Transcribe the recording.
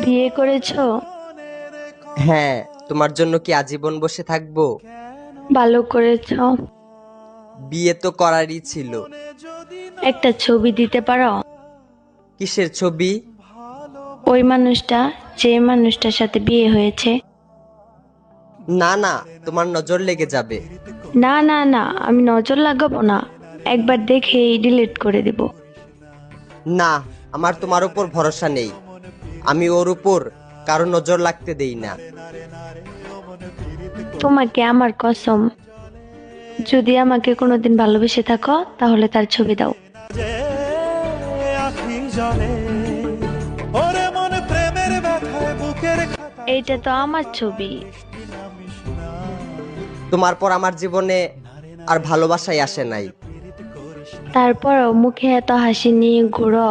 বিয়ে করেছো? হ্যাঁ, তোমার জন্য কি আজীবন বসে থাকবো? ভালো করেছো। বিয়ে তো করারই ছিল। একটা ছবি দিতে পারো? কিসের ছবি? ওই মানুষটা, যে মানুষটার সাথে বিয়ে হয়েছে। না না, তোমার নজর লেগে যাবে। না না না, আমি নজর লাগাবো না, একবার দেখেই ডিলিট করে দিব। না, আমার তোমার উপর ভরসা নেই। আমি ওর উপর কারো নজর লাগতে দেই না। তোমাকে আমার কসম, যদি আমাকে কোনোদিন ভালোবেসে থাকো তাহলে তার ছবি দাও। যে আখি জলে ওরে মন প্রেমের ব্যথায় বুকের খাতায় এইটা তো আমার ছবি। তোমার পর আমার জীবনে আর ভালোবাসাই আসে নাই। তারপরও মুখে এত হাসি নিয়ে ঘুরো।